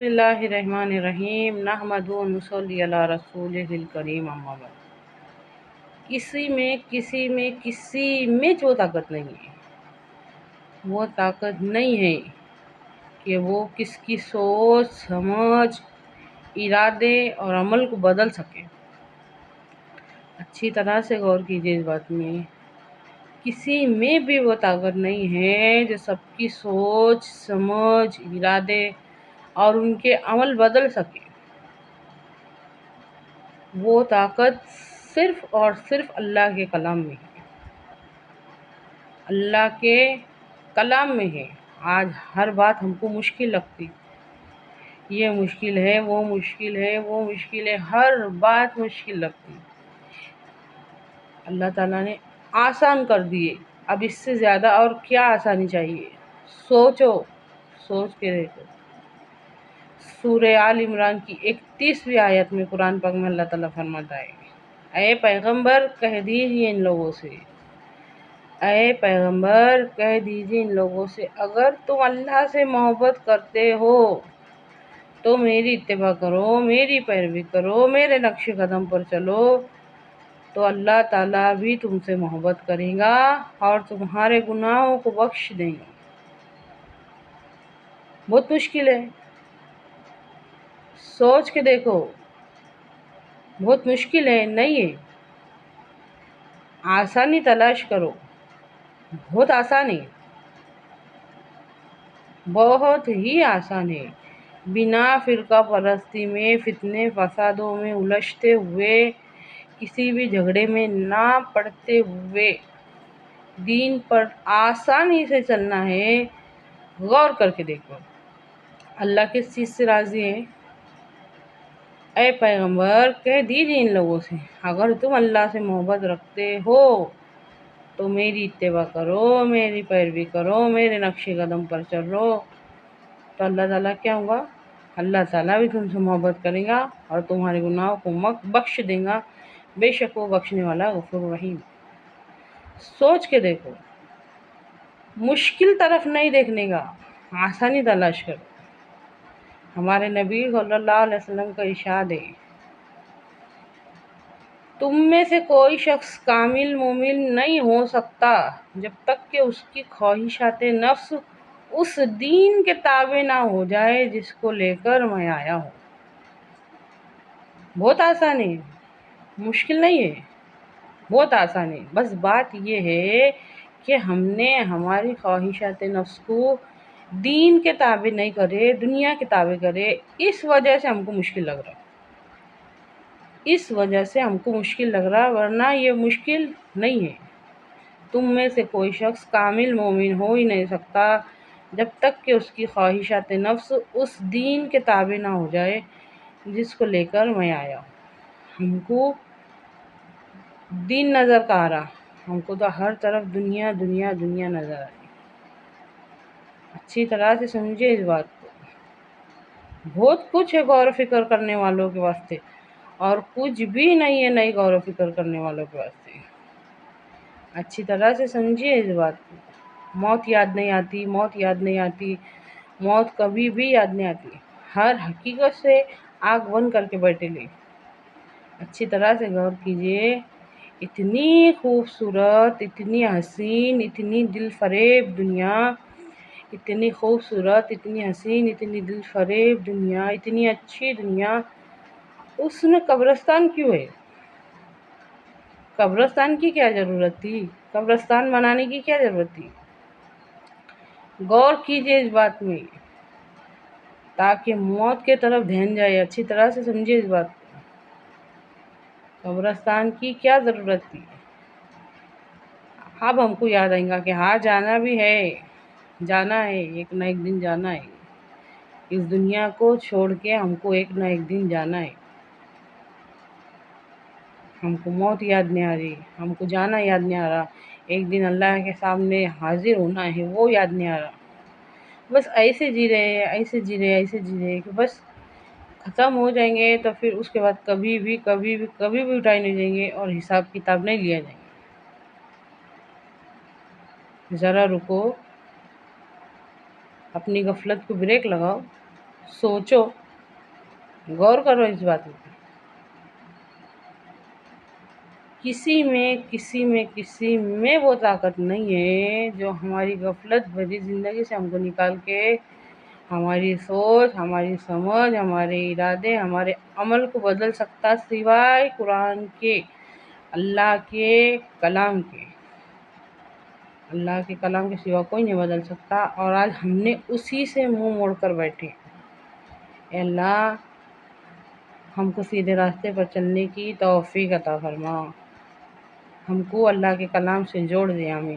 بسم اللہ الرحمن الرحیم نحمدہ و نصلی علی رسولہ الکریم اما بعد۔ کسی میں وہ طاقت نہیں ہے، وہ طاقت نہیں ہے کہ وہ کس کی سوچ، سمجھ، ارادے اور عمل کو بدل سکے۔ اچھی طرح سے غور کیجیے اس بات میں، کسی میں بھی وہ طاقت نہیں ہے جو سب کی سوچ، سمجھ، ارادے اور ان کے عمل بدل سکے۔ وہ طاقت صرف اور صرف اللہ کے کلام میں ہے، اللہ کے کلام میں ہے۔ آج ہر بات ہم کو مشکل لگتی، یہ مشکل ہے، وہ مشکل ہے، وہ مشکل ہے، ہر بات مشکل لگتی۔ اللہ تعالیٰ نے آسان کر دیے، اب اس سے زیادہ اور کیا آسانی چاہیے؟ سوچ کے دیکھو۔ سورہ آل عمران کی 31ویں آیت میں قرآن پاک میں اللہ تعالیٰ فرماتا ہے، اے پیغمبر کہہ دیجیے ان لوگوں سے، اگر تم اللہ سے محبت کرتے ہو تو میری اتباع کرو، میری پیروی کرو، میرے نقش قدم پر چلو، تو اللہ تعالیٰ بھی تم سے محبت کرے گا اور تمہارے گناہوں کو بخش دیں گا۔ بہت مشکل ہے، سوچ کے دیکھو، بہت مشکل ہے، نہیں ہے، آسانی تلاش کرو، بہت آسان ہے، بہت ہی آسان ہے۔ بنا فرقہ پرستی میں، فتنے فسادوں میں الجھتے ہوئے، کسی بھی جھگڑے میں نہ پڑتے ہوئے دین پر آسانی سے چلنا ہے۔ غور کر کے دیکھو، اللہ کس چیز سے راضی ہے؟ اے پیغمبر کہہ دیجیے ان لوگوں سے، اگر تم اللہ سے محبت رکھتے ہو تو میری اتباع کرو، میری پیروی کرو، میرے نقش قدم پر چلو، تو اللہ تعالیٰ کیا ہوگا؟ اللہ تعالیٰ بھی تم سے محبت کرے گا اور تمہارے گناہوں کو بخش دے گا، بے شک وہ بخشنے والا غفور رحیم۔ سوچ کے دیکھو، مشکل طرف نہیں دیکھنے کا، آسانی تلاش کرو۔ ہمارے نبی صلی اللہ علیہ وسلم کا ارشاد ہے، تم میں سے کوئی شخص کامل مومن نہیں ہو سکتا جب تک کہ اس کی خواہشات نفس اس دین کے تابع نہ ہو جائے جس کو لے کر میں آیا ہوں۔ بہت آسان ہے، مشکل نہیں ہے، بہت آسان ہے۔ بس بات یہ ہے کہ ہم نے ہماری خواہشات نفس کو دین کے تابع نہیں کرے، دنیا کے تابع کرے، اس وجہ سے ہم کو مشکل لگ رہا، ورنہ یہ مشکل نہیں ہے۔ تم میں سے کوئی شخص کامل مومن ہو ہی نہیں سکتا جب تک کہ اس کی خواہشات نفس اس دین کے تابع نہ ہو جائے جس کو لے کر میں آیا ہوں۔ ہم کو دین نظر کا آ رہا، ہم کو تو ہر طرف دنیا دنیا دنیا نظر آ رہی۔ اچھی طرح سے سمجھے اس بات کو، بہت کچھ ہے غور و فکر کرنے والوں کے واسطے، اور کچھ بھی نہیں ہے نئی غور و فکر کرنے والوں کے واسطے۔ اچھی طرح سے سمجھیے اس بات کو، موت یاد نہیں آتی، موت کبھی بھی یاد نہیں آتی، ہر حقیقت سے آنکھ بند کر کے بیٹھے لے۔ اچھی طرح سے غور کیجیے، اتنی خوبصورت، اتنی حسین، اتنی دل فریب دنیا، اتنی خوبصورت، اتنی حسین، اتنی دل فریب دنیا، اتنی اچھی دنیا، اس میں قبرستان کیوں ہے؟ قبرستان کی کیا ضرورت تھی؟ قبرستان بنانے کی کیا ضرورت تھی؟ غور کیجیے اس بات میں تاکہ موت کے طرف دھیان جائے۔ اچھی طرح سے سمجھیے اس بات کو، قبرستان کی کیا ضرورت تھی؟ اب ہم کو یاد آئے گا کہ ہاں جانا بھی ہے، جانا ہے، ایک نہ ایک دن جانا ہے، اس دنیا کو چھوڑ کے ہم کو ایک نہ ایک دن جانا ہے۔ ہم کو موت یاد نہیں آ رہی، ہم کو جانا یاد نہیں آ رہا، ایک دن اللہ کے سامنے حاضر ہونا ہے وہ یاد نہیں آ رہا۔ بس ایسے جی رہے کہ بس ختم ہو جائیں گے تو پھر اس کے بعد کبھی بھی اٹھائے نہیں جائیں گے اور حساب کتاب نہیں لیا جائیں گے۔ ذرا رکو، اپنی غفلت کو بریک لگاؤ، سوچو، غور کرو اس بات میں. کسی میں وہ طاقت نہیں ہے جو ہماری غفلت بھری زندگی سے ہم کو نکال کے ہماری سوچ، ہماری سمجھ، ہمارے ارادے، ہمارے عمل کو بدل سکتا، سوائے قرآن کے، اللہ کے کلام کے. اللہ کے کلام کے سوا کوئی نہیں بدل سکتا، اور آج ہم نے اسی سے منہ موڑ کر بیٹھے. اے اللہ، ہم کو سیدھے راستے پر چلنے کی توفیق عطا فرما، ہم کو اللہ کے کلام سے جوڑ دے. آمین.